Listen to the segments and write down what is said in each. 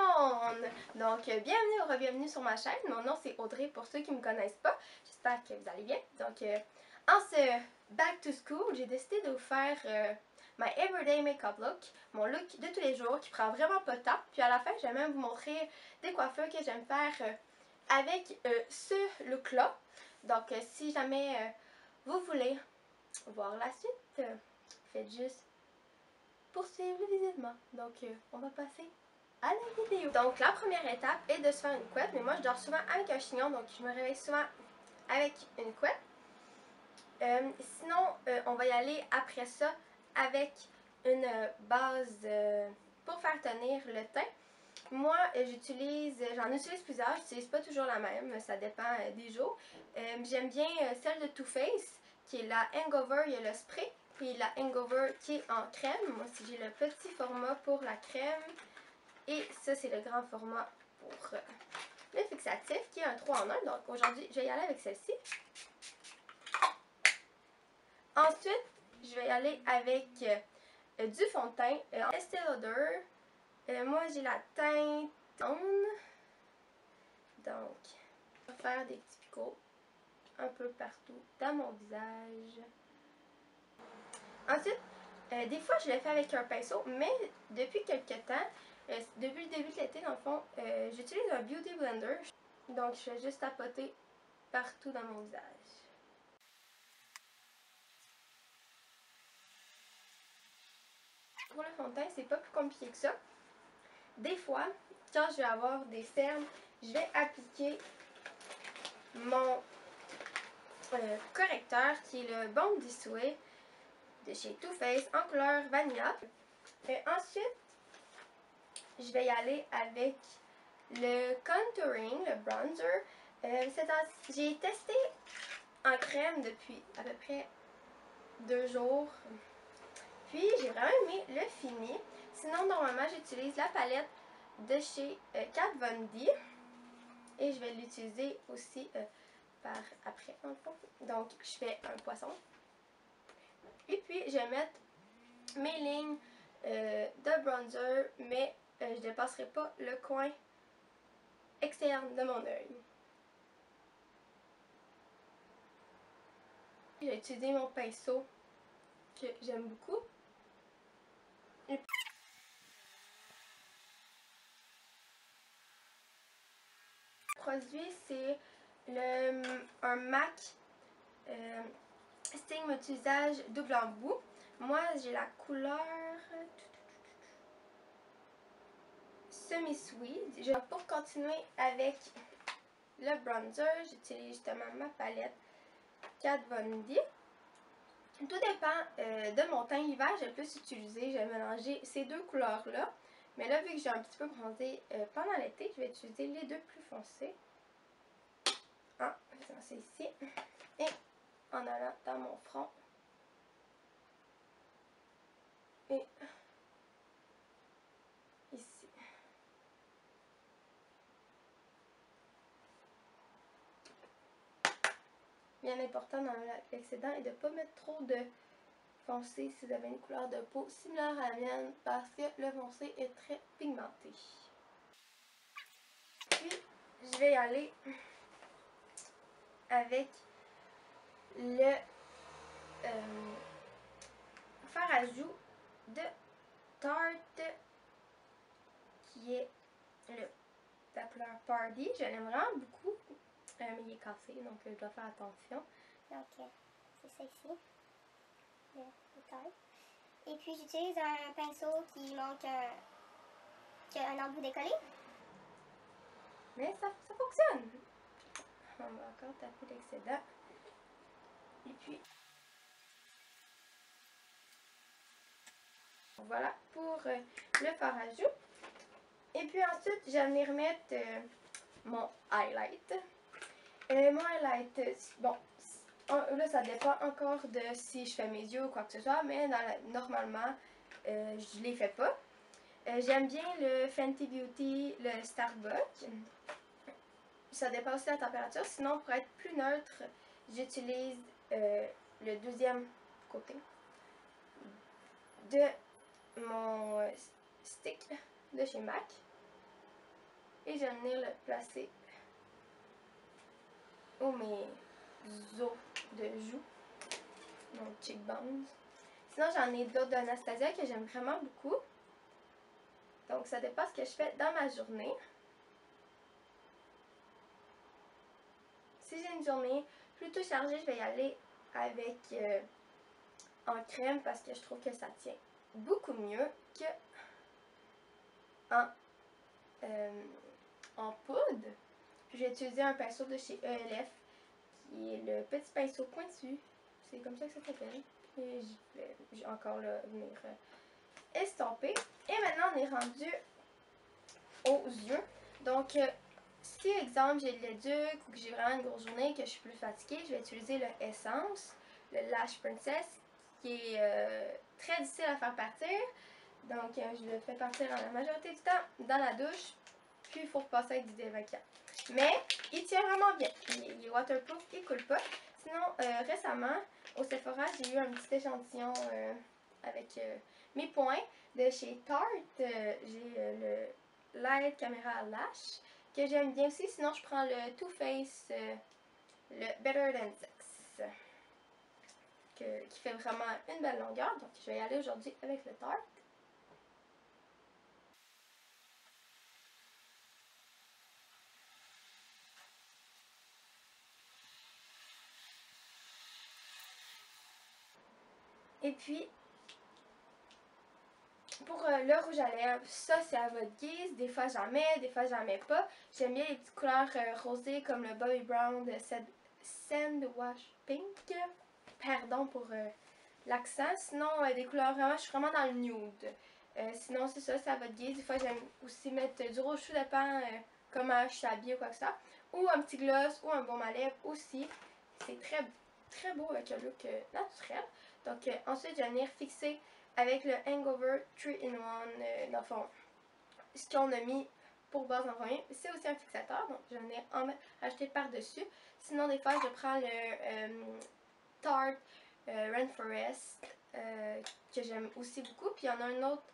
monde! Donc, bienvenue ou re-bienvenue sur ma chaîne. Mon nom c'est Audrey pour ceux qui ne me connaissent pas. J'espère que vous allez bien. Donc, en ce back to school, j'ai décidé de vous faire my everyday makeup look, mon look de tous les jours qui prend vraiment pas de temps. Puis à la fin, je vais même vous montrer des coiffures que j'aime faire avec ce look-là. Donc, si jamais vous voulez voir la suite, faites juste poursuivre le visionnement. Donc, on va passer à la vidéo. Donc, la première étape est de se faire une couette. Mais moi, je dors souvent avec un chignon, donc je me réveille souvent avec une couette. Sinon, on va y aller après ça avec une base pour faire tenir le teint. Moi, j'en utilise plusieurs, j'utilise pas toujours la même, ça dépend des jours. J'aime bien celle de Too Faced, qui est la Hangover, il y a le spray, puis la Hangover qui est en crème. Moi, j'ai le petit format pour la crème, et ça, c'est le grand format pour le fixatif, qui est un 3 en 1. Donc, aujourd'hui, je vais y aller avec celle-ci. Ensuite, je vais y aller avec du fond de teint en Estée Lauder. Moi, j'ai la teinte jaune. Donc, je vais faire des petits picots un peu partout dans mon visage. Ensuite, des fois, je le fais avec un pinceau, mais depuis quelques temps, depuis le début de l'été, dans le fond, j'utilise un Beauty Blender. Donc, je fais juste tapoter partout dans mon visage. Pour le fond de teint, c'est pas plus compliqué que ça. Des fois, quand je vais avoir des cernes, je vais appliquer mon correcteur qui est le Bomb Dissuade de chez Too Faced en couleur Vanilla. Ensuite, je vais y aller avec le contouring, le bronzer. J'ai testé en crème depuis à peu près 2 jours. Puis, j'ai vraiment aimé le fini. Sinon, normalement, j'utilise la palette de chez Kat Von D. Et je vais l'utiliser aussi par après, en fond. Donc, je fais un poisson. Et puis, je vais mettre mes lignes de bronzer, mais je ne dépasserai pas le coin externe de mon œil. J'ai utilisé mon pinceau que j'aime beaucoup. Le produit, c'est un MAC Stigmatisage double embout. Moi, j'ai la couleur semi-sweet. Pour continuer avec le bronzer, j'utilise justement ma palette Kat Von D. Tout dépend de mon teint. L'hiver, j'ai plus utilisé, j'ai mélangé ces deux couleurs-là. Mais là, vu que j'ai un petit peu bronzé pendant l'été, je vais utiliser les deux plus foncés. En faisant ça ici. Et en allant dans mon front. Et ici. Bien important dans l'excédent et de ne pas mettre trop de foncé si vous avez une couleur de peau similaire à la mienne parce que le foncé est très pigmenté. Puis, je vais y aller avec le fard à joues de Tarte qui est la couleur Party. Je l'aime vraiment beaucoup, mais il est cassé donc je dois faire attention. Donc, c'est ça ici, le Tarte. Et puis j'utilise un pinceau qui manque un embout décollé. Mais ça fonctionne! On va encore taper l'excédent. Et puis, voilà pour le fard à joues. Et puis ensuite, je vais venir mettre mon highlight. Mon highlight, bon, là ça dépend encore de si je fais mes yeux ou quoi que ce soit, mais normalement, je les fais pas. J'aime bien le Fenty Beauty, le Starbucks. Ça dépend aussi de la température. Sinon, pour être plus neutre, j'utilise le deuxième côté de mon stick de chez MAC. Et je vais venir le placer où mes os de joue, mon cheekbones. Sinon, j'en ai d'autres d'Anastasia que j'aime vraiment beaucoup. Donc, ça dépend ce que je fais dans ma journée. Si j'ai une journée plutôt chargée, je vais y aller avec en crème parce que je trouve que ça tient beaucoup mieux que en poudre. Puis, j'ai utilisé un pinceau de chez ELF qui est le petit pinceau pointu. C'est comme ça que ça s'appelle. Et je vais encore là, venir estomper. Et maintenant, on est rendu aux yeux. Donc, si, exemple, j'ai le duc ou que j'ai vraiment une grosse journée et que je suis plus fatiguée, je vais utiliser le Essence, le Lash Princess, qui est très difficile à faire partir. Donc, je le fais partir la majorité du temps dans la douche, puis il faut repasser avec du démaquillant. Mais, il tient vraiment bien. Il est waterproof, il ne coule pas. Sinon, récemment, au Sephora, j'ai eu un petit échantillon avec mes points de chez Tarte. J'ai le Light Camera Lash que j'aime bien aussi. Sinon, je prends le Too Faced, le Better Than Sex, qui fait vraiment une belle longueur. Donc, je vais y aller aujourd'hui avec le Tarte. Et puis, pour le rouge à lèvres, ça c'est à votre guise. Des fois j'en mets, des fois j'en mets pas. J'aime bien les petites couleurs rosées comme le Bobbi Brown de Sandwash Pink. Pardon pour l'accent. Sinon, des couleurs vraiment, je suis vraiment dans le nude. Sinon, c'est ça, c'est à votre guise. Des fois, j'aime aussi mettre du rouge sous dépend comment je suis habillée ou quoi que ça. Ou un petit gloss ou un baume à lèvres aussi. C'est très, très beau avec un look naturel. Donc, ensuite, je vais venir fixer avec le Hangover 3-in-1, dans le fond, ce qu'on a mis pour base en premier. C'est aussi un fixateur, donc je vais venir en rajouter par-dessus. Sinon, des fois, je prends le Tarte Rainforest, que j'aime aussi beaucoup. Puis, il y en a un autre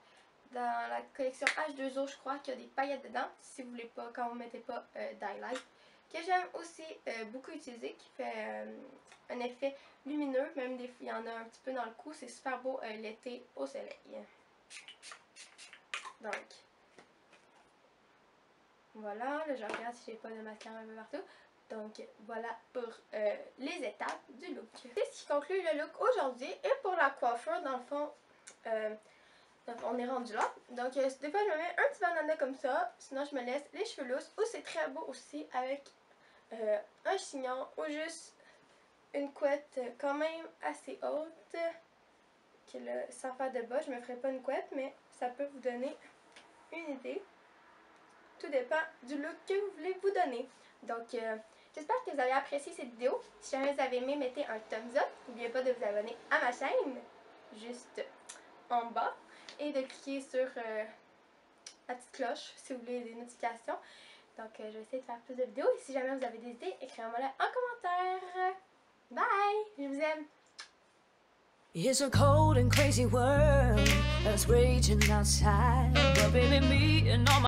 dans la collection H2O, je crois, qui a des paillettes dedans, si vous voulez pas, quand vous mettez pas d'highlight, que j'aime aussi beaucoup utiliser, qui fait un effet lumineux, même des fois, il y en a un petit peu dans le cou, c'est super beau l'été au soleil. Donc, voilà, là je regarde si j'ai pas de mascara un peu partout. Donc, voilà pour les étapes du look. C'est ce qui conclut le look aujourd'hui. Et pour la coiffure, dans le fond, on est rendu là. Donc, des fois, je me mets un petit bandana comme ça. Sinon, je me laisse les cheveux lousses. Ou c'est très beau aussi avec un chignon ou juste une couette quand même assez haute. Sans faire de bas, je me ferai pas une couette, mais ça peut vous donner une idée. Tout dépend du look que vous voulez vous donner. Donc, j'espère que vous avez apprécié cette vidéo. Si jamais vous avez aimé, mettez un thumbs up. N'oubliez pas de vous abonner à ma chaîne, juste en bas. Et de cliquer sur la petite cloche si vous voulez des notifications. Donc, je vais essayer de faire plus de vidéos. Et si jamais vous avez des idées, écrivez-moi là en commentaire. Bye! Je vous aime! It's a cold and crazy world that's raging outside, but baby, me and all my